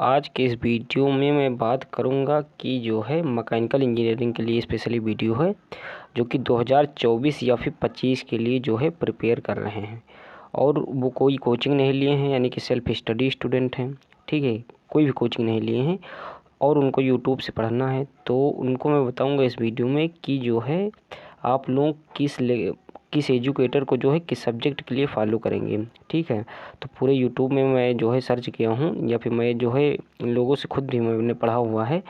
आज के इस वीडियो में मैं बात करूंगा कि जो है मैकेनिकल इंजीनियरिंग के लिए स्पेशली वीडियो है जो कि 2024 या फिर 25 के लिए जो है प्रिपेयर कर रहे हैं और वो कोई कोचिंग नहीं लिए हैं, यानी कि सेल्फ स्टडी स्टूडेंट हैं। ठीक है, कोई भी कोचिंग नहीं लिए हैं और उनको यूट्यूब से पढ़ना है। तो उनको मैं बताऊंगा इस वीडियो में कि जो है आप लोग किस एजुकेटर को जो है किस सब्जेक्ट के लिए फॉलो करेंगे। ठीक है, तो पूरे यूट्यूब में मैं जो है सर्च किया हूँ या फिर मैं जो है लोगों से खुद भी मैंने पढ़ा हुआ है।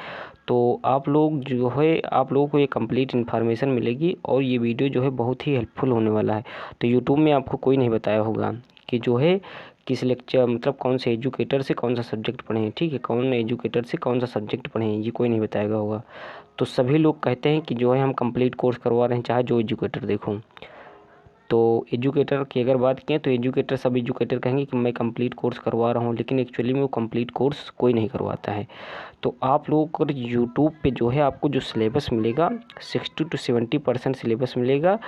तो आप लोगों को ये कंप्लीट इन्फॉर्मेशन मिलेगी और ये वीडियो जो है बहुत ही हेल्पफुल होने वाला है। तो यूट्यूब में आपको कोई नहीं बताया होगा कि जो है किस लेक्चर मतलब कौन से एजुकेटर से कौन सा सब्जेक्ट पढ़ें। ठीक है, कौन एजुकेटर से कौन सा सब्जेक्ट पढ़ें ये कोई नहीं बताएगा होगा। तो सभी लोग कहते हैं कि जो है हम कंप्लीट कोर्स करवा रहे हैं, चाहे जो एजुकेटर देखो। तो एजुकेटर की अगर बात करें तो सब एजुकेटर कहेंगे कि मैं कंप्लीट कोर्स करवा रहा हूँ, लेकिन एक्चुअली में वो कंप्लीट कोर्स कोई नहीं करवाता है। तो आप लोगों को यूट्यूब पे जो है आपको जो सिलेबस मिलेगा 60 to 70% सिलेबस मिलेगा।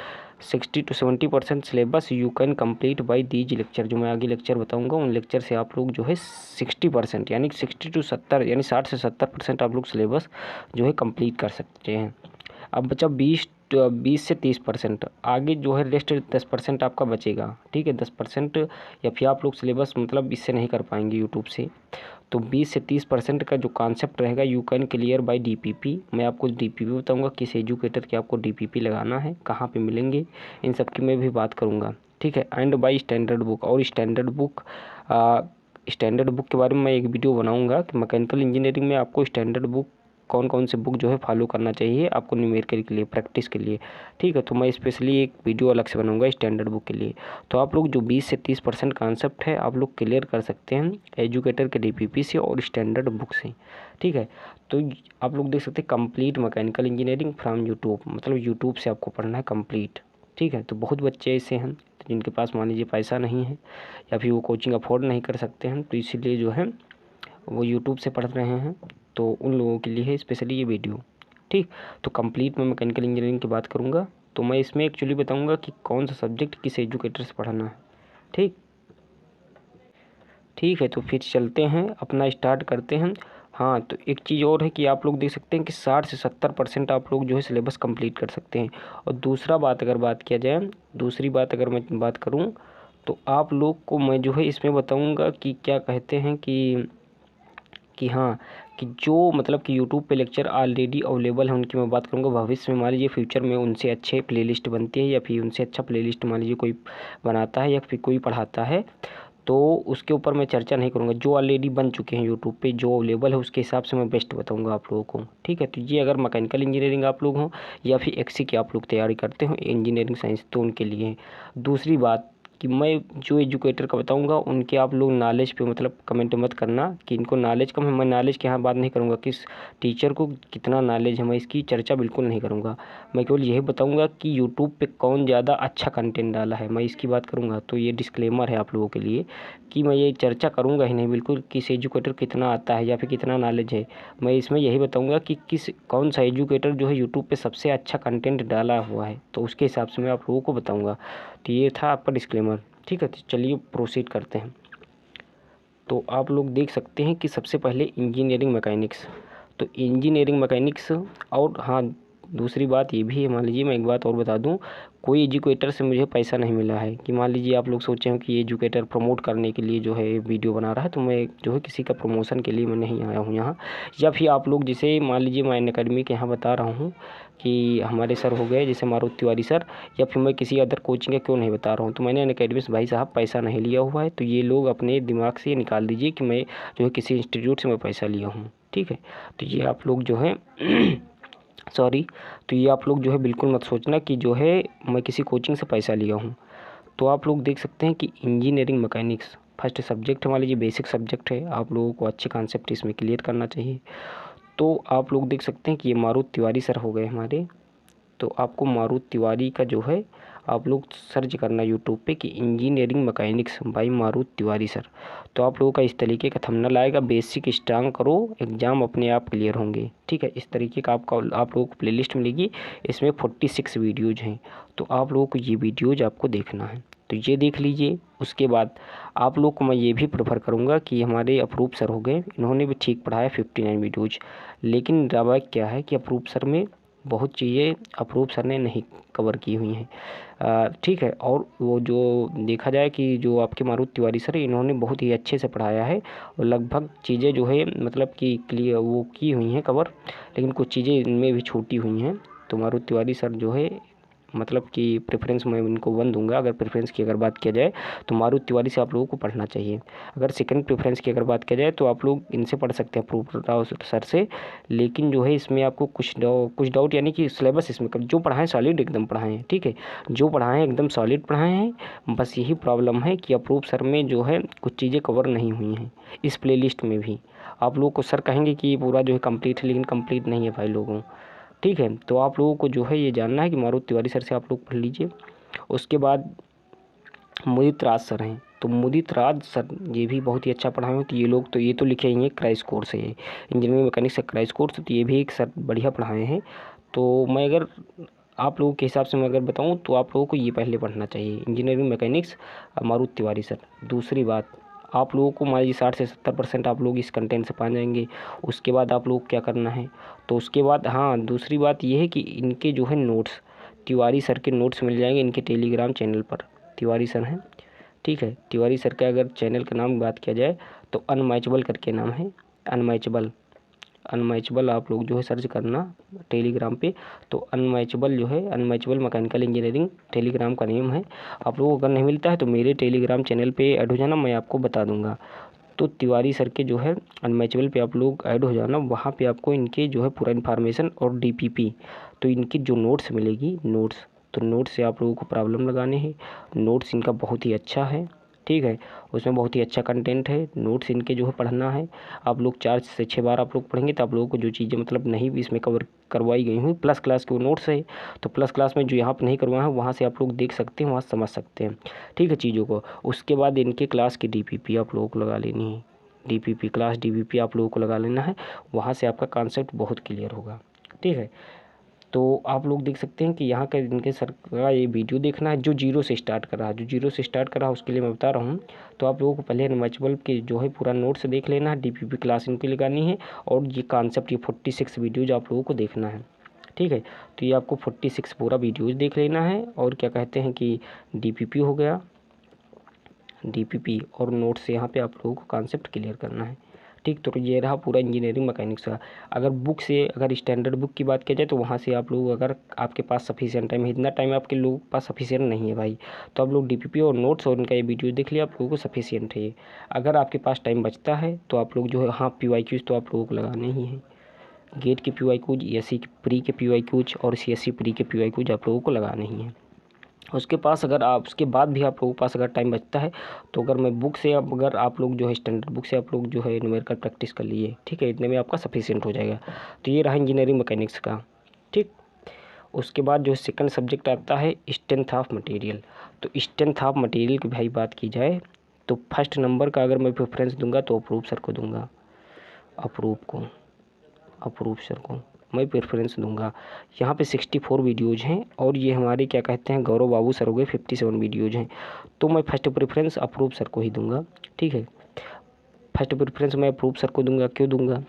60 to 70% syllabus you can complete bye these lecture. जो मैं आगे लेक्चर बताऊंगा उन लेक्चर से आप लोग जो है 60% यानी 60 to 70 यानी 60 से 70% आप लोग सिलेबस जो है कंप्लीट कर सकते हैं। अब बचा 20 से 30%, आगे जो है रेस्ट 10% आपका बचेगा। ठीक है, 10% या फिर आप लोग सिलेबस मतलब इससे नहीं कर पाएंगे यूट्यूब से। तो 20 से 30% का जो कॉन्सेप्ट रहेगा you can clear by DPP. मैं आपको डीपीपी बताऊंगा किस एजुकेटर के आपको डीपीपी लगाना है, कहाँ पे मिलेंगे, इन सब की मैं भी बात करूंगा। ठीक है, एंड बाय स्टैंडर्ड बुक। और स्टैंडर्ड बुक के बारे में मैं एक वीडियो बनाऊंगा कि मैकेनिकल इंजीनियरिंग में आपको स्टैंडर्ड बुक कौन कौन से बुक जो है फॉलो करना चाहिए आपको न्यूमेरिकल के लिए, प्रैक्टिस के लिए। ठीक है, तो मैं स्पेशली एक वीडियो अलग से बनाऊंगा स्टैंडर्ड बुक के लिए। तो आप लोग जो 20 से 30% कॉन्सेप्ट है आप लोग क्लियर कर सकते हैं एजुकेटर के डीपीपी से और स्टैंडर्ड बुक से। ठीक है, तो आप लोग देख सकते हैं complete mechanical engineering from YouTube, मतलब यूट्यूब से आपको पढ़ना है कंप्लीट। ठीक है, तो बहुत बच्चे ऐसे हैं जिनके पास मान लीजिए पैसा नहीं है या फिर वो कोचिंग अफोर्ड नहीं कर सकते हैं, तो इसीलिए जो है वो यूट्यूब से पढ़ रहे हैं। तो उन लोगों के लिए है स्पेशली ये वीडियो। ठीक, तो कंप्लीट मैं मैकेनिकल इंजीनियरिंग की बात करूँगा। तो मैं इसमें एक्चुअली बताऊँगा कि कौन सा सब्जेक्ट किस एजुकेटर से पढ़ाना है। ठीक है, तो फिर चलते हैं अपना स्टार्ट करते हैं। हाँ, तो एक चीज़ और है कि आप लोग देख सकते हैं कि 60 से 70% आप लोग जो है सिलेबस कंप्लीट कर सकते हैं। और दूसरी बात अगर मैं बात करूँ तो आप लोग को मैं जो है इसमें बताऊँगा कि क्या कहते हैं कि हाँ, कि जो मतलब कि यूट्यूब पे लेक्चर ऑलरेडी अवेलेबल है उनकी मैं बात करूँगा। भविष्य में मान लीजिए फ्यूचर में उनसे अच्छे प्लेलिस्ट बनती है या फिर उनसे अच्छा प्लेलिस्ट मान लीजिए कोई बनाता है या फिर कोई पढ़ाता है, तो उसके ऊपर मैं चर्चा नहीं करूँगा। जो ऑलरेडी बन चुके हैं यूट्यूब पे जो अवेलेबल है उसके हिसाब से मैं बेस्ट बताऊँगा आप लोगों को। ठीक है, तो ये अगर मैकेनिकल इंजीनियरिंग आप लोग हों या फिर एक्सी की आप लोग तैयारी करते हो इंजीनियरिंग साइंस, तो उनके लिए। दूसरी बात कि मैं जो एजुकेटर का बताऊंगा उनके आप लोग नॉलेज पे मतलब कमेंट मत करना कि इनको नॉलेज कम है। मैं नॉलेज की यहाँ बात नहीं करूँगा किस टीचर को कितना नॉलेज है, मैं इसकी चर्चा बिल्कुल नहीं करूँगा। मैं केवल यही बताऊँगा कि यूट्यूब पे कौन ज़्यादा अच्छा कंटेंट डाला है, मैं इसकी बात करूँगा। तो ये डिस्क्लेमर है आप लोगों के लिए कि मैं ये चर्चा करूँगा ही नहीं बिल्कुल किस एजुकेटर कितना आता है या फिर कितना नॉलेज है। मैं इसमें यही बताऊँगा कि कौन सा एजुकेटर जो है यूट्यूब पे सबसे अच्छा कंटेंट डाला हुआ है, तो उसके हिसाब से मैं आप लोगों को बताऊँगा। तो ये था आपका डिस्क्लेमर। ठीक है, तो चलिए प्रोसीड करते हैं। तो आप लोग देख सकते हैं कि सबसे पहले इंजीनियरिंग मैकेनिक्स। तो इंजीनियरिंग मैकेनिक्स, और हाँ दूसरी बात ये भी है, मान लीजिए मैं एक बात और बता दूं, कोई एजुकेटर से मुझे पैसा नहीं मिला है। कि मान लीजिए आप लोग सोचे हो कि एजुकेटर प्रमोट करने के लिए जो है वीडियो बना रहा है, तो मैं जो है किसी का प्रमोशन के लिए मैं नहीं आया हूँ यहाँ। या फिर आप लोग जैसे मान लीजिए मैं अनअकैडमी के यहाँ बता रहा हूँ कि हमारे सर हो गए जैसे मारुति तिवारी सर, या फिर मैं किसी अदर कोचिंग का क्यों नहीं बता रहा हूँ, तो मैंने अनअकैडमी से भाई साहब पैसा नहीं लिया हुआ है। तो ये लोग अपने दिमाग से निकाल दीजिए कि मैं जो है किसी इंस्टीट्यूट से मैं पैसा लिया हूँ। ठीक है, तो ये आप लोग जो है सॉरी, तो ये आप लोग जो है बिल्कुल मत सोचना कि जो है मैं किसी कोचिंग से पैसा लिया हूँ। तो आप लोग देख सकते हैं कि इंजीनियरिंग मैकेनिक्स फर्स्ट सब्जेक्ट मान लीजिए बेसिक सब्जेक्ट है, आप लोगों को अच्छे कॉन्सेप्ट इसमें क्लियर करना चाहिए। तो आप लोग देख सकते हैं कि ये मारुति तिवारी सर हो गए हमारे। तो आपको मारुति तिवारी का जो है आप लोग सर्च करना यूट्यूब पे कि engineering mechanics by Maruti Tiwari sir, तो आप लोगों का इस तरीके का थंबनेल आएगा। बेसिक स्ट्रांग करो, एग्ज़ाम अपने आप क्लियर होंगे। ठीक है, इस तरीके का आप लोगों को प्लेलिस्ट मिलेगी। इसमें 46 वीडियोज़ हैं, तो आप लोगों को ये वीडियोज़ आपको देखना है, तो ये देख लीजिए। उसके बाद आप लोग को मैं ये भी प्रेफर करूँगा कि हमारे अप्रूव सर हो गए, इन्होंने भी ठीक पढ़ाया 59 वीडियोज़, लेकिन ड्रॉबैक क्या है कि अप्रूव सर में बहुत चीज़ें अप्रूव सर ने नहीं कवर की हुई हैं। ठीक है, और वो जो देखा जाए कि जो आपके मारुति तिवारी सर इन्होंने बहुत ही अच्छे से पढ़ाया है और लगभग चीज़ें जो है मतलब कि क्लियर वो की हुई हैं कवर, लेकिन कुछ चीज़ें इनमें भी छूटी हुई हैं। तो मारुति तिवारी सर जो है मतलब कि प्रेफरेंस मैं इनको 1 दूंगा। अगर प्रेफरेंस की अगर बात किया जाए तो मारुति तिवारी से आप लोगों को पढ़ना चाहिए। अगर सेकंड प्रेफरेंस की अगर बात किया जाए तो आप लोग इनसे पढ़ सकते हैं, अप्रूव राव सर से, लेकिन जो है इसमें आपको कुछ डाउट यानी कि सिलेबस इसमें जो पढ़ाएं सॉलिड एकदम पढ़ाएं। ठीक है, जो पढ़ाएं एकदम सॉलिड पढ़ाएं हैं, बस यही प्रॉब्लम है कि अप्रूव सर में जो है कुछ चीज़ें कवर नहीं हुई हैं। इस प्ले लिस्ट में भी आप लोग को सर कहेंगे कि पूरा जो है कंप्लीट है, लेकिन कंप्लीट नहीं है भाई लोगों। ठीक है, तो आप लोगों को जो है ये जानना है कि मारुति तिवारी सर से आप लोग पढ़ लीजिए। उसके बाद मुदित राज सर हैं, तो मुदित राज सर ये भी बहुत ही अच्छा पढ़ाए हैं। तो ये लोग तो ये तो लिखे ही हैं क्रैश कोर्स है, ये इंजीनियरिंग मैकेनिक्स का क्रैश कोर्स, तो ये भी एक सर बढ़िया पढ़ाए हैं। तो मैं अगर आप लोगों के हिसाब से मैं अगर बताऊं तो आप लोगों को ये पहले पढ़ना चाहिए, engineering mechanics Maruti Tiwari sir. दूसरी बात, आप लोगों को मान लीजिए 60 से 70% आप लोग इस कंटेंट से पा जाएंगे। उसके बाद आप लोग क्या करना है, तो उसके बाद हाँ दूसरी बात ये है कि इनके जो है नोट्स, तिवारी सर के नोट्स मिल जाएंगे इनके टेलीग्राम चैनल पर। तिवारी सर हैं, ठीक है, तिवारी सर का अगर चैनल का नाम बात किया जाए तो अनमैचेबल करके नाम है, अनमैचेबल आप लोग जो है सर्च करना टेलीग्राम पे। तो अनमैचेबल जो है अनमैचेबल मैकेनिकल इंजीनियरिंग टेलीग्राम का नेम है। आप लोगों को अगर नहीं मिलता है तो मेरे टेलीग्राम चैनल पे ऐड हो जाना, मैं आपको बता दूंगा। तो तिवारी सर के जो है अनमैचेबल पे आप लोग ऐड हो जाना, वहाँ पे आपको इनके जो है पूरा इन्फॉर्मेशन और DPP, तो इनकी जो नोट्स मिलेगी नोट्स, तो नोट्स से आप लोगों को प्रॉब्लम लगाने हैं। नोट्स इनका बहुत ही अच्छा है, ठीक है, उसमें बहुत ही अच्छा कंटेंट है। नोट्स इनके जो है पढ़ना है, आप लोग 4 से 6 बार आप लोग पढ़ेंगे तो आप लोगों को जो चीज़ें मतलब नहीं भी इसमें कवर करवाई गई हुई प्लस क्लास के वो नोट्स है, तो प्लस क्लास में जो यहाँ पर नहीं करवाए हैं वहाँ से आप लोग देख सकते हैं, वहाँ समझ सकते हैं, ठीक है चीज़ों को। उसके बाद इनके क्लास की DPP आप लोगों को लगा लेनी है, DPP क्लास DPP आप लोगों को लगा लेना है, वहाँ से आपका कॉन्सेप्ट बहुत क्लियर होगा, ठीक है। तो आप लोग देख सकते हैं कि यहाँ का इनके सर का ये वीडियो देखना है, जो जीरो से स्टार्ट कर रहा है, जो जीरो से स्टार्ट कर रहा है उसके लिए मैं बता रहा हूँ। तो आप लोगों को पहले अनमैचेबल के जो है पूरा नोट्स देख लेना है, DPP क्लास इनकी लगानी है, और ये कॉन्सेप्ट ये 46 वीडियोज आप लोगों को देखना है, ठीक है। तो ये आपको 46 पूरा वीडियोज देख लेना है, और क्या कहते हैं कि DPP हो गया, DPP और नोट्स यहाँ पे आप लोगों को कॉन्सेप्ट क्लियर करना है, ठीक। तो ये रहा पूरा इंजीनियरिंग मैकेनिक्स का। अगर बुक से अगर स्टैंडर्ड बुक की बात की जाए तो वहाँ से आप लोग अगर आपके पास सफिशिएंट टाइम है, इतना टाइम आपके लोगों के पास सफिशिएंट नहीं है भाई, तो आप लोग DPP और नोट्स और इनका ये वीडियो देख लिया, आप लोगों को सफिशिएंट है ये। अगर आपके पास टाइम बचता है तो आप लोग जो है हाँ PYQs तो आप लोगों को लगाने ही हैं, गेट के PYQs, SC प्री के PYQs और CSC प्री के PYQs आप लोगों को लगाने ही हैं। उसके पास अगर आप उसके बाद भी आप लोगों के पास अगर टाइम बचता है तो अगर मैं बुक से अगर आप लोग जो है स्टैंडर्ड बुक से आप लोग जो है न्यूमेरिकल प्रैक्टिस कर लिए, ठीक है, इतने में आपका सफिशिएंट हो जाएगा। तो ये रहा इंजीनियरिंग मैकेनिक्स का, ठीक। उसके बाद जो सेकंड सब्जेक्ट आता है स्ट्रेंथ ऑफ मटेरियल। तो स्ट्रेंथ ऑफ मटेरियल की भाई बात की जाए तो फर्स्ट नंबर का अगर मैं प्रेफरेंस दूंगा तो अप्रूव सर को दूंगा, अप्रूव सर को मैं प्रेफरेंस दूंगा। यहाँ पे 64 वीडियोज़ हैं, और ये हमारे क्या कहते हैं गौरव बाबू सर हो गए 57 वीडियोज़ हैं, तो मैं फर्स्ट प्रेफरेंस अप्रूव सर को ही दूंगा, ठीक है। फर्स्ट प्रेफरेंस मैं अप्रूव सर को दूंगा, क्यों दूंगा,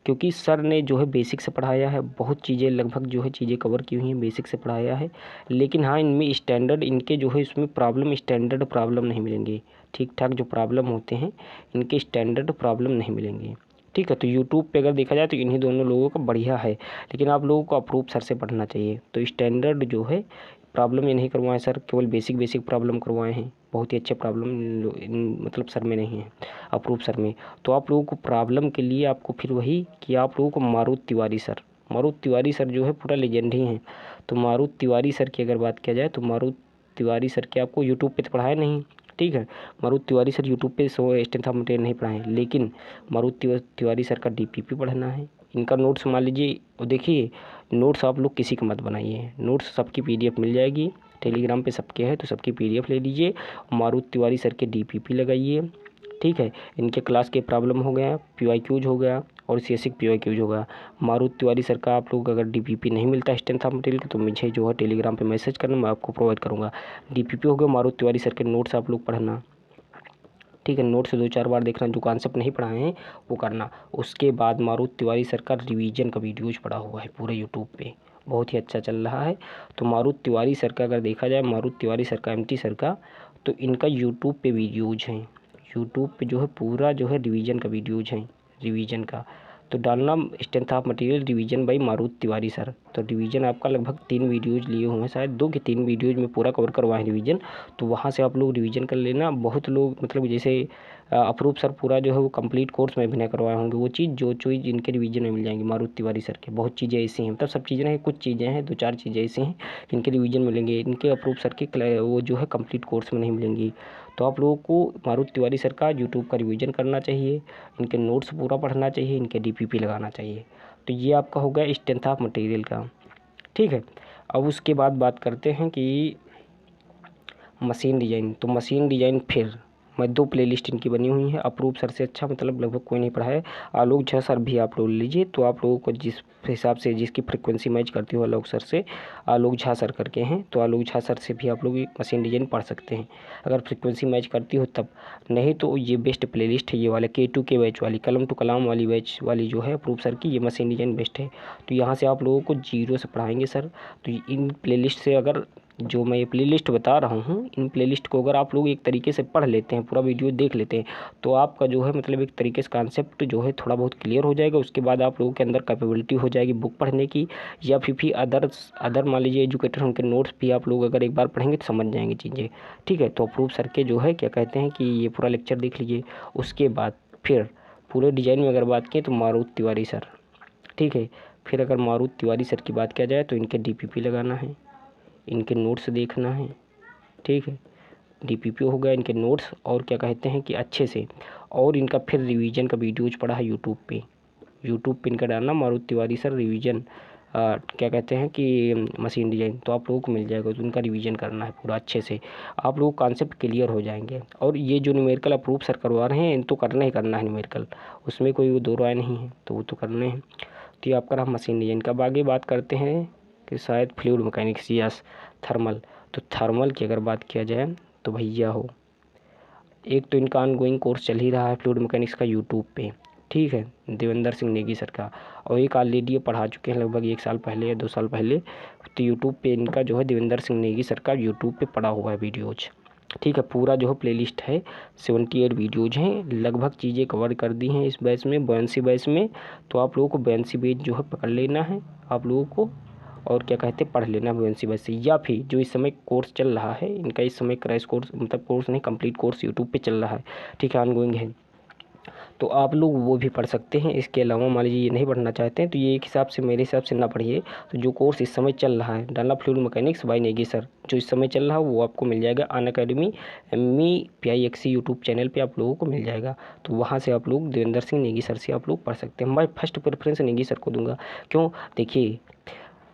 क्योंकि सर ने जो है बेसिक से पढ़ाया है, बहुत चीज़ें लगभग जो है चीज़ें कवर की हुई हैं, बेसिक से पढ़ाया है। लेकिन हाँ इनमें स्टैंडर्ड इनके जो है इसमें प्रॉब्लम स्टैंडर्ड प्रॉब्लम नहीं मिलेंगे, ठीक ठाक जो प्रॉब्लम होते हैं इनके स्टैंडर्ड प्रॉब्लम नहीं मिलेंगे, ठीक है। तो यूट्यूब पे अगर देखा जाए तो इन्हीं दोनों लोगों का बढ़िया है, लेकिन आप लोगों को अप्रूव सर से पढ़ना चाहिए। तो स्टैंडर्ड जो है प्रॉब्लम ये नहीं करवाएं सर, केवल बेसिक प्रॉब्लम करवाए हैं, बहुत ही अच्छे प्रॉब्लम मतलब सर में नहीं है, अप्रूव सर में। तो आप लोगों को प्रॉब्लम के लिए आपको फिर वही कि आप लोगों को मारुति तिवारी सर जो है पूरा लेजेंड ही हैं। तो मारुति तिवारी सर की अगर बात किया जाए तो मारुति तिवारी सर के आपको यूट्यूब पे तो पढ़ाया नहीं, ठीक है, मारुति तिवारी सर यूट्यूब पे स्ट्रेंथ ऑफ मटेरियल नहीं पढ़ाए, लेकिन मारुति तिवारी सर का DPP पढ़ना है। इनका नोट्स मान लीजिए, और देखिए नोट्स आप लोग किसी का मत बनाइए, नोट्स सबकी PDF मिल जाएगी, टेलीग्राम पे सबके है, तो सबकी PDF ले लीजिए। मारुति तिवारी सर के DPP लगाइए, ठीक है। इनके क्लास के प्रॉब्लम हो गया, PYQs हो गया और CSIC PYQs हो गया। मारुति तिवारी सर का आप लोग अगर DPP नहीं मिलता स्ट्रेंथ ऑफ मटेरियल का, तो मुझे जो है टेलीग्राम पे मैसेज करना, मैं आपको प्रोवाइड करूँगा। DPP हो गया, मारुति तिवारी सर के नोट्स आप लोग पढ़ना, ठीक है। नोट से 2-4 बार देखना, जो कॉन्सेप्ट नहीं पढ़ाए हैं वो करना। उसके बाद मारुति तिवारी सर का रिवीजन का वीडियोज पड़ा हुआ है पूरे यूट्यूब पे, बहुत ही अच्छा चल रहा है। तो मारुति तिवारी सर का अगर देखा जाए, मारुति तिवारी सर का, MT सर का, तो इनका यूट्यूब पे वीडियोज हैं। यूट्यूब पे जो है पूरा जो है रिवीजन का वीडियोज हैं, रिवीजन का। तो डालना strength of material revision by Maruti Tiwari sir. तो रिवीजन आपका लगभग 3 वीडियोज़ लिए हुए हैं, शायद 2 कि 3 वीडियोज़ में पूरा कवर करवाए हैं रिवीजन। तो वहाँ से आप लोग रिवीजन कर लेना। बहुत लोग मतलब जैसे अप्रूव सर पूरा जो है वो कंप्लीट कोर्स में भी नहीं करवाए होंगे, वो चीज़ जो चीज़ इनके रिवीजन में मिल जाएंगी मारुति तिवारी सर के। बहुत चीज़ें ऐसी हैं, मतलब सब चीज़ें नहीं, कुछ चीज़ें हैं, 2-4 चीज़ें ऐसी हैं इनके रिवीजन मिलेंगे, इनके अप्रूव सर के वो जो है कंप्लीट कोर्स में नहीं मिलेंगी। तो आप लोगों को मारुति तिवारी सर का यूट्यूब का रिवीजन करना चाहिए, इनके नोट्स पूरा पढ़ना चाहिए, इनके DPP लगाना चाहिए। तो ये आपका हो गया स्ट्रेंथ ऑफ मटेरियल का, ठीक है। अब उसके बाद बात करते हैं कि मशीन डिज़ाइन। तो मशीन डिज़ाइन फिर मैं 2 प्लेलिस्ट इनकी बनी हुई है। अप्रूव सर से अच्छा मतलब लगभग कोई नहीं पढ़ा है। आलोक झा सर भी आप लोग लीजिए, तो आप लोगों को जिस हिसाब से जिसकी फ्रिक्वेंसी मैच करती हो आलोक सर से, आलोक झा सर करके हैं, तो आलोक झा सर से भी आप लोग मशीन डिज़ाइन पढ़ सकते हैं अगर फ्रिक्वेंसी मैच करती हो तब। नहीं तो ये बेस्ट प्लेलिस्ट है ये वाला K2 के बैच वाली, कलम टू कलाम वाली बैच वाली जो है अप्रूव सर की, ये मशीन डिज़ाइन बेस्ट है। तो यहाँ से आप लोगों को 0 से पढ़ाएंगे सर। तो इन प्लेलिस्ट से अगर जो मैं ये प्लेलिस्ट बता रहा हूँ, इन प्लेलिस्ट को अगर आप लोग एक तरीके से पढ़ लेते हैं, पूरा वीडियो देख लेते हैं, तो आपका जो है मतलब एक तरीके से कॉन्सेप्ट जो है थोड़ा बहुत क्लियर हो जाएगा। उसके बाद आप लोगों के अंदर कैपेबिलिटी हो जाएगी बुक पढ़ने की, या फिर अदर मान लीजिए एजुकेटर उनके नोट्स भी आप लोग अगर एक बार पढ़ेंगे तो समझ जाएंगे चीज़ें, ठीक है। तो अप्रूव सर के जो है क्या कहते हैं कि ये पूरा लेक्चर देख लीजिए। उसके बाद फिर पूरे डिज़ाइन में अगर बात करें तो मारुति तिवारी सर, ठीक है। फिर अगर मारुति तिवारी सर की बात किया जाए तो इनके DPP लगाना है, इनके नोट्स देखना है, ठीक है। DPP हो गया, इनके नोट्स और क्या कहते हैं कि अच्छे से, और इनका फिर रिवीजन का वीडियोज पड़ा है यूट्यूब पे इनका डालना मारुति तिवारी सर रिवीजन क्या कहते हैं कि मशीन डिज़ाइन, तो आप लोगों को मिल जाएगा। तो उनका रिवीजन करना है पूरा अच्छे से, आप लोग कॉन्सेप्ट क्लियर हो जाएंगे। और ये जो न्यूमेरिकल अप्रूव सर करवा रहे हैं, इन तो करना ही करना है न्यूमेरिकल, उसमें कोई वो 2 राय नहीं है, तो वो तो करने हैं। तो ये आपका रहा मशीन डिज़ाइन का। आगे बात करते हैं कि शायद फ्लूइड मैकेनिक्स या थर्मल। तो थर्मल की अगर बात किया जाए तो भैया हो, एक तो इनका ऑनगोइंग कोर्स चल ही रहा है फ्लूइड मैकेनिक्स का यूट्यूब पे, ठीक है, देवेंद्र सिंह नेगी सर का। और एक ऑलरेडी ये पढ़ा चुके हैं लगभग 1 साल पहले या 2 साल पहले। तो यूट्यूब पे इनका जो है देवेंद्र सिंह नेगी सर का यूट्यूब पे पड़ा हुआ है वीडियोज, ठीक है। पूरा जो है प्लेलिस्ट है, 78 वीडियोज हैं, लगभग चीज़ें कवर कर दी हैं इस बैच में, बुयांसी बैच में। तो आप लोगों को बुयांसी बैच जो है पकड़ लेना है आप लोगों को, और क्या कहते हैं पढ़ लेना बुयांसी बैच से। या फिर जो इस समय कोर्स चल रहा है इनका, इस समय क्रैश कोर्स मतलब कोर्स नहीं कंप्लीट कोर्स यूट्यूब पे चल रहा है, ठीक है, ऑनगोइंग है, तो आप लोग वो भी पढ़ सकते हैं। इसके अलावा मान लीजिए ये नहीं पढ़ना चाहते हैं तो ये एक हिसाब से मेरे हिसाब से ना पढ़िए। तो जो कोर्स इस समय चल रहा है डालना fluid mechanics by Negi sir, जो इस समय चल रहा है वो आपको मिल जाएगा अनअकैडमी MEPIXC यूट्यूब चैनल पे आप लोगों को मिल जाएगा। तो वहाँ से आप लोग देवेंद्र सिंह नेगी सर से आप लोग पढ़ सकते हैं। मैं फर्स्ट प्रेफरेंस नेगी सर को दूंगा। क्यों? देखिए,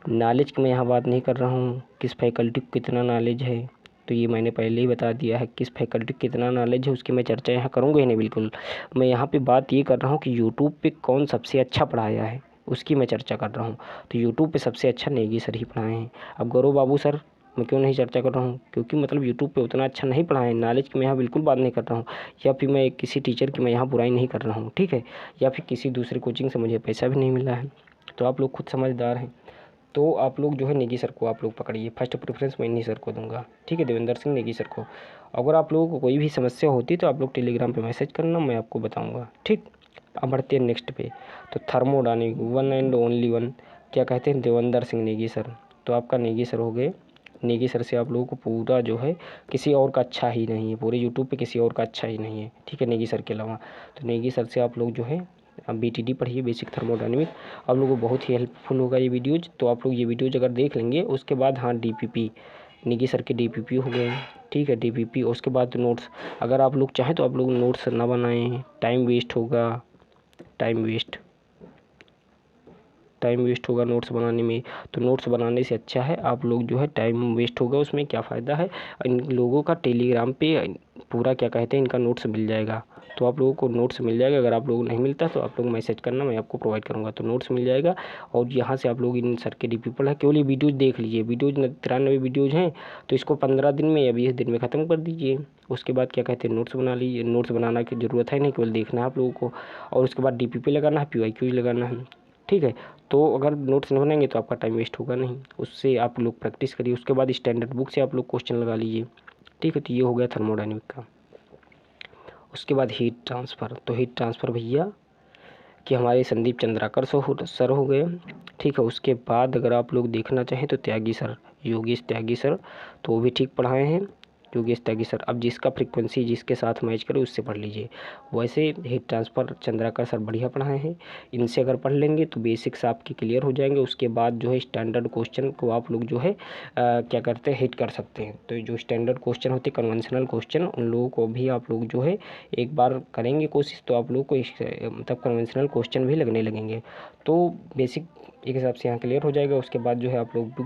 नॉलेज की मैं यहाँ बात नहीं कर रहा हूँ किस फैकल्टी को कितना नॉलेज है, तो ये मैंने पहले ही बता दिया है किस फैकल्टी को कितना नॉलेज है, उसकी मैं चर्चा यहाँ करूँगा ही नहीं बिल्कुल। मैं यहाँ पे बात ये कर रहा हूँ कि यूट्यूब पे कौन सबसे अच्छा पढ़ाया है उसकी मैं चर्चा कर रहा हूँ। तो यूट्यूब पे सबसे अच्छा नेगी सर ही पढ़ाए हैं। अब गौरव बाबू सर मैं क्यों नहीं चर्चा कर रहा हूँ, क्योंकि मतलब यूट्यूब पे उतना अच्छा नहीं पढ़ाएं। नॉलेज की मैं यहाँ बिल्कुल बात नहीं कर रहा हूँ, या फिर मैं किसी टीचर की मैं यहाँ बुराई नहीं कर रहा हूँ, ठीक है, या फिर किसी दूसरे कोचिंग से मुझे पैसा भी नहीं मिला है। तो आप लोग खुद समझदार हैं। तो आप लोग जो है नेगी सर को आप लोग पकड़िए, फर्स्ट प्रेफरेंस मैं इन्हीं सर को दूंगा, ठीक है, देवेंद्र सिंह नेगी सर को। अगर आप लोगों को कोई भी समस्या होती तो आप लोग टेलीग्राम पे मैसेज करना, मैं आपको बताऊंगा, ठीक। अब बढ़ते हैं नेक्स्ट पे। तो थर्मोडायनेमिक 1 एंड ओनली 1 क्या कहते हैं, देवेंद्र सिंह नेगी सर। तो आपका नेगी सर हो गए। नेगी सर से आप लोगों को पूरा जो है किसी और का अच्छा ही नहीं है, पूरे यूट्यूब पे किसी और का अच्छा ही नहीं है, ठीक है, नेगी सर के अलावा। तो नेगी सर से आप लोग जो है BTD पढ़िए, बेसिक थर्मोडायनेमिक। आप लोगों को बहुत ही हेल्पफुल होगा ये वीडियोज। तो आप लोग ये वीडियोज अगर देख लेंगे उसके बाद, हाँ, DPP नेगी सर के DPP हो गए, ठीक है, DPP। उसके बाद नोट्स अगर आप लोग चाहें तो आप लोग नोट्स ना बनाएं, टाइम वेस्ट होगा, टाइम वेस्ट। टाइम वेस्ट होगा नोट्स बनाने में। तो नोट्स बनाने से अच्छा है आप लोग जो है टाइम वेस्ट होगा उसमें क्या फ़ायदा है। इन लोगों का टेलीग्राम पे पूरा क्या कहते हैं इनका नोट्स मिल जाएगा। तो आप लोगों को नोट्स मिल जाएगा। अगर आप लोगों को नहीं मिलता तो आप लोग मैसेज करना, मैं आपको प्रोवाइड करूँगा। तो नोट्स मिल जाएगा और यहाँ से आप लोग इन सर के DP पर केवल ये वीडियोज़ देख लीजिए। वीडियोज़ 93 वीडियोज़ हैं तो इसको 15 दिन में या 20 दिन में ख़त्म कर दीजिए। उसके बाद क्या कहते हैं नोट्स बना लीजिए। नोट्स बनाना की ज़रूरत है नहीं, केवल देखना है आप लोगों को। और उसके बाद DP पे लगाना है, PYQ लगाना है, ठीक है। तो अगर नोट्स नहीं बनाएंगे तो आपका टाइम वेस्ट होगा नहीं, उससे आप लोग प्रैक्टिस करिए। उसके बाद स्टैंडर्ड बुक से आप लोग क्वेश्चन लगा लीजिए, ठीक है। तो ये हो गया थर्मोडायनेमिक का। उसके बाद हीट ट्रांसफ़र। तो हीट ट्रांसफ़र भैया कि हमारे संदीप चंद्राकर सर हो गए, ठीक है। उसके बाद अगर आप लोग देखना चाहें तो त्यागी सर, योगेश त्यागी सर, तो वो भी ठीक पढ़ाए हैं योगेश त्यागी सर। अब जिसका फ्रीक्वेंसी जिसके साथ मैच करे उससे पढ़ लीजिए। वैसे हीट ट्रांसफ़र चंद्राकर सर बढ़िया पढ़ाए हैं, इनसे अगर पढ़ लेंगे तो बेसिक्स आपके क्लियर हो जाएंगे। उसके बाद जो है स्टैंडर्ड क्वेश्चन को आप लोग जो है क्या करते हैं हिट कर सकते हैं। तो जो स्टैंडर्ड क्वेश्चन होते हैं कन्वेंशनल क्वेश्चन, उन लोगों को भी आप लोग जो है एक बार करेंगे कोशिश तो आप लोग को मतलब कन्वेंशनल क्वेश्चन भी लगने लगेंगे। तो बेसिक एक हिसाब से यहाँ क्लियर हो जाएगा। उसके बाद जो है आप लोग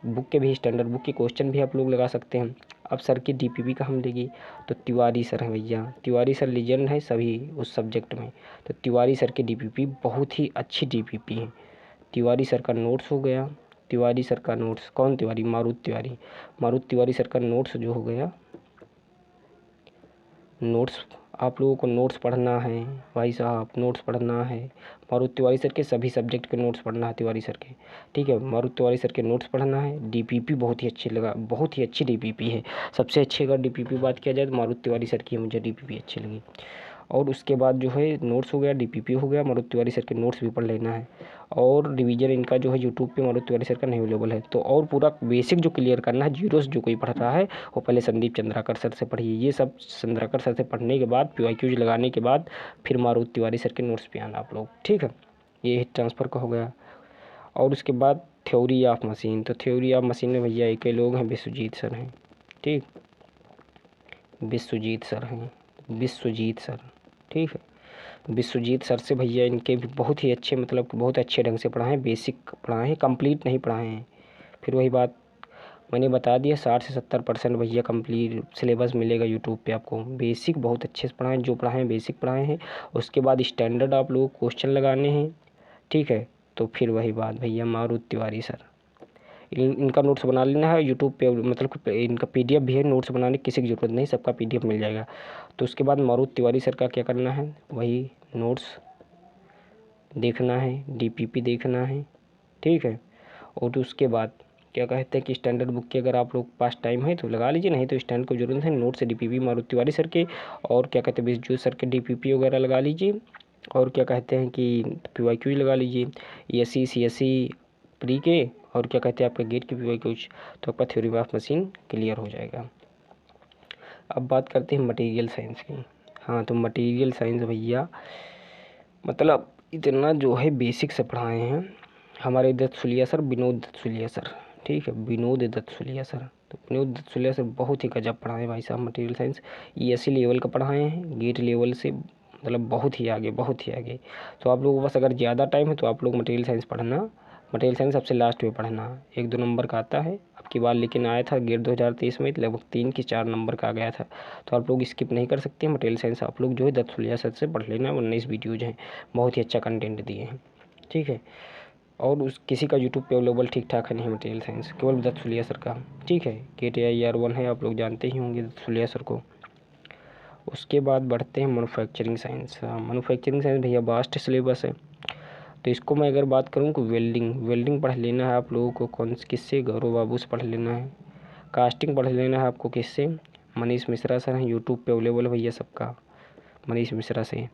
बुक के भी स्टैंडर्ड बुक के क्वेश्चन भी आप लोग लगा सकते हैं। अब सर की DPP का हम देंगे तो तिवारी सर हैं भैया। तिवारी सर लीजेंड है सभी उस सब्जेक्ट में। तो तिवारी सर की DPP बहुत ही अच्छी DPP है। तिवारी सर का नोट्स हो गया। तिवारी सर का नोट्स, कौन तिवारी, मारुत तिवारी सर का नोट्स जो हो गया। नोट्स आप लोगों को नोट्स पढ़ना है भाई साहब, नोट्स पढ़ना है। मारुत तिवारी सर के सभी सब्जेक्ट के नोट्स पढ़ना है तिवारी सर के, ठीक है। मारुत तिवारी सर के नोट्स पढ़ना है। DPP बहुत ही अच्छी लगा, बहुत ही अच्छी DPP है। सबसे अच्छी अगर DPP बात किया जाए तो मारुत तिवारी सर की मुझे DPP अच्छी लगी। और उसके बाद जो है नोट्स हो गया, DPP हो गया, मारुत तिवारी सर के नोट्स भी पढ़ लेना है। और रिवीजन इनका जो है यूट्यूब पे मारुत तिवारी सर का नहीं अवेलेबल है। तो और पूरा बेसिक जो क्लियर करना है, जीरोस जो कोई पढ़ रहा है वो पहले संदीप चंद्राकर सर से पढ़िए। ये सब चंद्राकर सर से पढ़ने के बाद PYQ लगाने के बाद फिर मारुत तिवारी सर के नोट्स पे आना आप लोग, ठीक है। ये हीट ट्रांसफ़र का हो गया। और उसके बाद थ्योरी ऑफ मशीन। तो थ्योरी ऑफ मशीन में भैया एक ही लोग हैं, विश्वजीत सर हैं, ठीक। विश्वजीत सर हैं, विश्वजीत सर, ठीक है। विश्वजीत सर से भैया इनके भी बहुत ही अच्छे मतलब बहुत अच्छे ढंग से पढ़ाएं, बेसिक पढ़ाएं, कंप्लीट नहीं पढ़ाए हैं। फिर वही बात मैंने बता दिया, 60 से 70% भैया कंप्लीट सिलेबस मिलेगा यूट्यूब पे आपको। बेसिक बहुत अच्छे से पढ़ाएं, जो पढ़ाएं बेसिक पढ़ाए हैं। उसके बाद स्टैंडर्ड आप लोग क्वेश्चन लगाने हैं, ठीक है। तो फिर वही बात भैया मारुत तिवारी सर, इनका नोट्स बना लेना है यूट्यूब पे, मतलब इनका PDF भी है। नोट्स बनाने की किसी की ज़रूरत नहीं, सबका PDF मिल जाएगा। तो उसके बाद मारुत तिवारी सर का क्या करना है, वही नोट्स देखना है, DPP देखना है, ठीक है। और उसके बाद क्या कहते हैं कि स्टैंडर्ड बुक के अगर आप लोग पास टाइम है तो लगा लीजिए, नहीं तो स्टैंड को जरूरत है। नोट से DPP मारुत तिवारी सर के और क्या कहते हैं विश्वजीत सर के DPP वगैरह लगा लीजिए। और क्या कहते हैं कि PYQ लगा लीजिए, SE CSE प्री के, और क्या कहते हैं आपका गेट की PYQ। तो आपका थ्योरी ऑफ मशीन क्लियर हो जाएगा। अब बात करते हैं मटेरियल साइंस की। हाँ, तो मटेरियल साइंस भैया मतलब इतना जो है बेसिक से पढ़ाए हैं हमारे दत्त सुलिया सर, विनोद दत्त सुलिया सर, ठीक है। विनोद दत्त सुलिया सर, तो विनोद दत्त सुलिया सर बहुत ही गजब पढ़ाए भाई साहब। मटेरियल साइंस ESE लेवल का पढ़ाए हैं, गेट लेवल से मतलब बहुत ही आगे, बहुत ही आगे। तो आप लोगों को बस अगर ज़्यादा टाइम है तो आप लोग मटेरियल साइंस पढ़ना। मटेरियल साइंस सबसे लास्ट में पढ़ना, 1-2 नंबर का आता है। अब की बार लेकिन आया था गेट 2023 में लगभग 3 की 4 नंबर का आ गया था। तो आप लोग स्किप नहीं कर सकते। मटेरियल साइंस आप लोग जो है दत्त सुलिया सर से पढ़ लेना, 19 वीडियोज़ हैं, बहुत ही अच्छा कंटेंट दिए हैं, ठीक है। और उस किसी का यूट्यूब पे अवेलेबल ठीक ठाक है नहीं मटेरियल साइंस, केवल दत्त सुलिया सर का, ठीक है। KTIR1 है, आप लोग जानते ही होंगे दत्त सुलिया सर को। उसके बाद बढ़ते हैं मैन्युफैक्चरिंग साइंस। मैन्युफैक्चरिंग साइंस भैया वास्ट सिलेबस है। तो इसको मैं अगर बात करूँ कि वेल्डिंग पढ़ लेना है आप लोगों को, किससे, गौरव बाबू से पढ़ लेना है। कास्टिंग पढ़ लेना है आपको किससे, मनीष मिश्रा सर हैं, यूट्यूब पे अवेलेबल भैया सबका, मनीष मिश्रा से।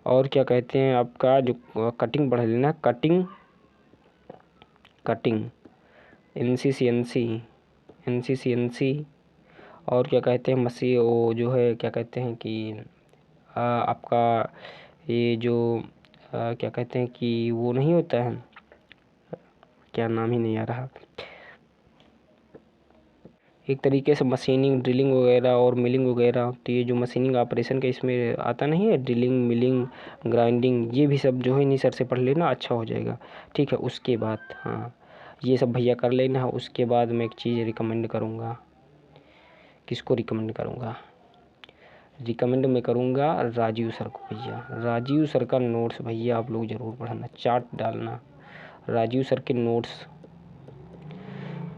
और क्या कहते हैं आपका जो कटिंग पढ़ लेना, कटिंग NCCNC। और क्या कहते हैं वो जो है क्या कहते हैं कि आपका ये जो क्या कहते हैं कि वो नहीं होता है, क्या नाम ही नहीं आ रहा, एक तरीके से मशीनिंग, ड्रिलिंग वगैरह और मिलिंग वगैरह, तो ये जो मशीनिंग ऑपरेशन का इसमें आता नहीं है, ड्रिलिंग, मिलिंग, ग्राइंडिंग, ये भी सब जो है इन्हीं सर से पढ़ लेना, अच्छा हो जाएगा। ठीक है, उसके बाद हाँ ये सब भैया कर लेना। उसके बाद मैं एक चीज़ रिकमेंड करूँगा, किसको रिकमेंड करूँगा, रिकमेंड मैं करूँगा राजीव सर को भैया। राजीव सर का नोट्स भैया आप लोग ज़रूर पढ़ना, चार्ट डालना, राजीव सर के नोट्स,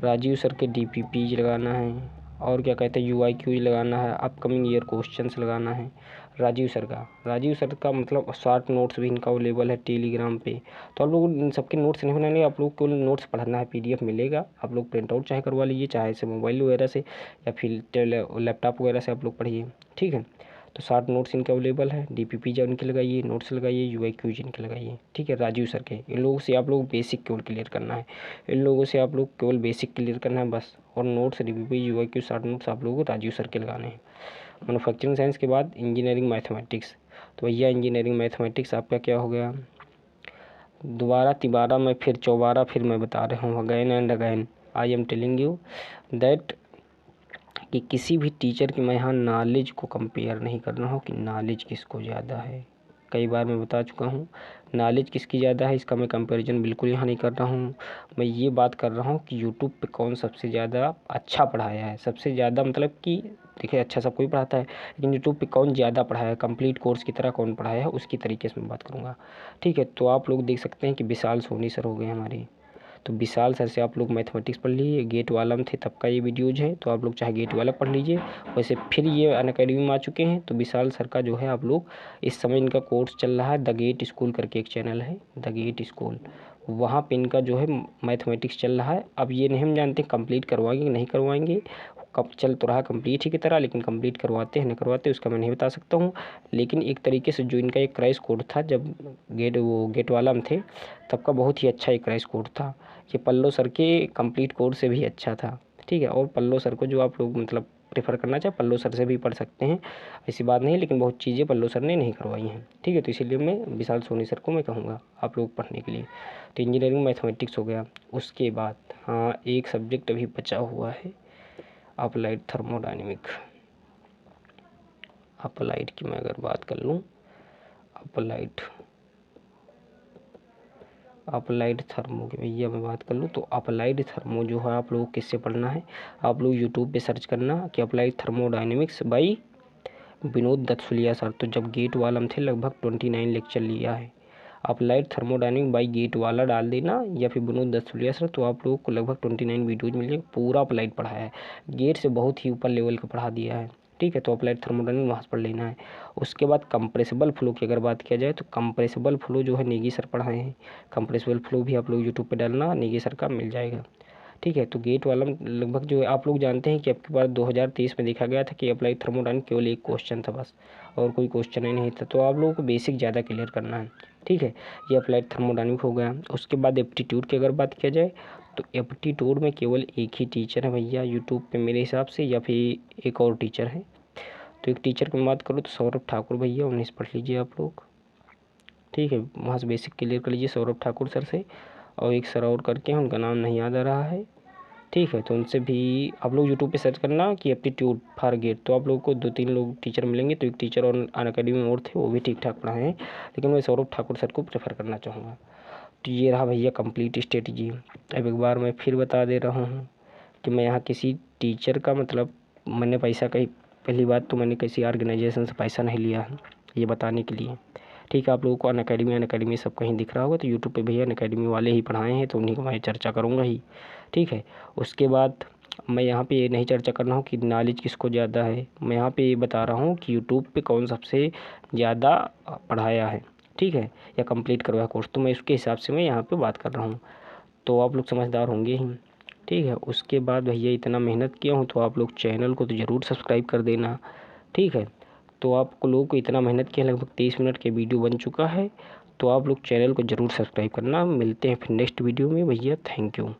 राजीव सर के DPPs लगाना है, और क्या कहते हैं UIQs लगाना है, अपकमिंग ईयर क्वेश्चंस लगाना है राजीव सर का मतलब शॉर्ट नोट्स भी इनका अवेलेबल है टेलीग्राम पे। तो आप लोग इन सबके नोट्स नहीं बनाने, आप लोग केवल नोट्स पढ़ना है, PDF मिलेगा, आप लोग प्रिंट आउट चाहे करवा लीजिए, चाहे से मोबाइल वगैरह से या फिर लैपटॉप वगैरह से आप लोग पढ़िए। ठीक है, तो शॉर्ट नोट्स इनके अवेलेबल है, DPP इनके लगाइए, नोट्स लगाइए, UIQs इनके लगाइए। ठीक है, राजीव सर के, इन लोगों से आप लोग बेसिक केवल क्लियर करना है, इन लोगों से आप लोग केवल बेसिक क्लियर करना है बस। और notes, DPP, UIQ, short notes आप लोगों को राजीव सर के लगाने हैं। मैन्युफैक्चरिंग साइंस के बाद इंजीनियरिंग मैथमेटिक्स, तो भैया इंजीनियरिंग मैथमेटिक्स आपका क्या हो गया, दोबारा तिबारा मैं फिर चौबारा फिर मैं बता रहा हूँ, again and again I am telling you that कि किसी भी टीचर की मैं यहाँ नॉलेज को कंपेयर नहीं कर रहा हूँ कि नॉलेज किसको ज़्यादा है। कई बार मैं बता चुका हूँ नॉलेज किसकी ज़्यादा है, इसका मैं कंपैरिजन बिल्कुल यहाँ नहीं कर रहा हूँ। मैं ये बात कर रहा हूँ कि यूट्यूब पे कौन सबसे ज़्यादा अच्छा पढ़ाया है, सबसे ज़्यादा मतलब कि देखिए अच्छा सब कोई पढ़ाता है, लेकिन यूट्यूब पे कौन ज़्यादा पढ़ाया है, कंप्लीट कोर्स की तरह कौन पढ़ाया है, उसकी तरीके से मैं बात करूँगा। ठीक है, तो आप लोग देख सकते हैं कि विशाल सोनी सर हो गए हमारे, तो विशाल सर से आप लोग मैथमेटिक्स पढ़ लीजिए, गेट वाला में थे तब का ये वीडियोज है, तो आप लोग चाहे गेट वाला पढ़ लीजिए। वैसे फिर ये अनअकैडमी में आ चुके हैं, तो विशाल सर का जो है आप लोग इस समय इनका कोर्स चल रहा है, द गेट स्कूल करके एक चैनल है, द गेट स्कूल, वहाँ पे इनका जो है मैथमेटिक्स चल रहा है। अब ये नहीं हम जानते कंप्लीट करवाएंगे नहीं करवाएंगे, कब चल तो रहा कंप्लीट ही की तरह, लेकिन कंप्लीट करवाते हैं नहीं करवाते उसका मैं नहीं बता सकता हूँ। लेकिन एक तरीके से जो इनका एक क्रैश कोर्स था जब गेट वाला में थे तब का बहुत ही अच्छा एक क्रैश कोर्स था, ये पल्लो सर के कंप्लीट कोर्स से भी अच्छा था। ठीक है, और पल्लो सर को जो आप लोग मतलब प्रेफर करना चाहे पल्लो सर से भी पढ़ सकते हैं, ऐसी बात नहीं, लेकिन बहुत चीज़ें पल्लो सर ने नहीं करवाई हैं। ठीक है, तो इसीलिए मैं विशाल सोनी सर को मैं कहूँगा आप लोग पढ़ने के लिए। तो इंजीनियरिंग मैथमेटिक्स हो गया। उसके बाद हाँ एक सब्जेक्ट अभी बचा हुआ है, अप्लाइड थर्मोडायनेमिक। अप्लाइड की मैं अगर बात कर लूँ, अप्लाइड थर्मो की भैया मैं बात कर लूँ, तो अप्लाइड थर्मो जो है आप लोगों को किससे पढ़ना है, आप लोग यूट्यूब पे सर्च करना कि applied thermodynamics by Vinod Datsuliya sir. तो जब गेट वाला में थे लगभग 29 लेक्चर लिया है। अप्लाइड थर्मोडायनेमिक बाई गेट वाला डाल देना या फिर विनोद दत्सुलिया सर, तो आप लोगों को लगभग 29 वीडियोज मिल जाएगा, पूरा अप्लाइड पढ़ाया है, गेट से बहुत ही ऊपर लेवल का पढ़ा दिया है। ठीक है, तो अप्लाइड थर्मोडायनेमिक वहाँ से पढ़ लेना है। उसके बाद कंप्रेसिबल फ्लो की अगर बात किया जाए तो कंप्रेसिबल फ्लो जो है नेगी सर पढ़ाए हैं, कंप्रेसिबल फ्लो भी आप लोग यूट्यूब पे डालना, नेगी सर का मिल जाएगा। ठीक है, तो गेट वाला लगभग जो है आप लोग जानते हैं कि आपके पास 2023 में देखा गया था कि अप्लाइड थर्मोडायनेमिक केवल एक क्वेश्चन था बस, और कोई क्वेश्चन ही नहीं था, तो आप लोगों को बेसिक ज़्यादा क्लियर करना है। ठीक है, ये अप्लाइड थर्मोडायनेमिक हो गया। उसके बाद एप्टीट्यूड की अगर बात किया जाए तो एप्टीट्यूड में केवल एक ही टीचर है भैया यूट्यूब पे मेरे हिसाब से, या फिर एक और टीचर है। तो एक टीचर की बात करूँ तो सौरभ ठाकुर भैया, उन्हें से पढ़ लीजिए आप लोग। ठीक है, वहाँ से बेसिक क्लियर कर लीजिए सौरभ ठाकुर सर से, और एक सर और करके हैं उनका नाम नहीं याद आ रहा है। ठीक है, तो उनसे भी आप लोग यूट्यूब पे सर्च करना कि एप्टीट्यूड फॉर गेट, तो आप लोग को 2-3 लोग टीचर मिलेंगे। तो एक टीचर और अनअकैडमी में और थे, वो भी ठीक ठाक पढ़ाए हैं, लेकिन मैं सौरभ ठाकुर सर को प्रेफर करना चाहूँगा। तो ये रहा भैया कंप्लीट स्ट्रेटजी। अब एक बार मैं फिर बता दे रहा हूँ कि मैं यहाँ किसी टीचर का मतलब मैंने पैसा कहीं, पहली बात तो मैंने किसी ऑर्गेनाइजेशन से पैसा नहीं लिया है ये बताने के लिए। ठीक है, आप लोगों को अनअकैडमी सब कहीं दिख रहा होगा, तो यूट्यूब पे भैया अनअकैडमी वाले ही पढ़ाए हैं, तो उन्हीं को मैं चर्चा करूँगा ही। ठीक है, उसके बाद मैं यहाँ पे ये नहीं चर्चा कर रहा हूँ कि नॉलेज किसको ज़्यादा है, मैं यहाँ पे ये बता रहा हूँ कि यूट्यूब पे कौन सबसे ज़्यादा पढ़ाया है, ठीक है, या कंप्लीट करवाया कोर्स, तो मैं उसके हिसाब से मैं यहाँ पे बात कर रहा हूँ। तो आप लोग समझदार होंगे ही। ठीक है, उसके बाद भैया इतना मेहनत किया हूँ तो आप लोग चैनल को तो ज़रूर सब्सक्राइब कर देना। ठीक है, तो आप लोगों को इतना मेहनत किया, लगभग 23 मिनट के वीडियो बन चुका है, तो आप लोग चैनल को ज़रूर सब्सक्राइब करना। मिलते हैं फिर नेक्स्ट वीडियो में भैया, थैंक यू।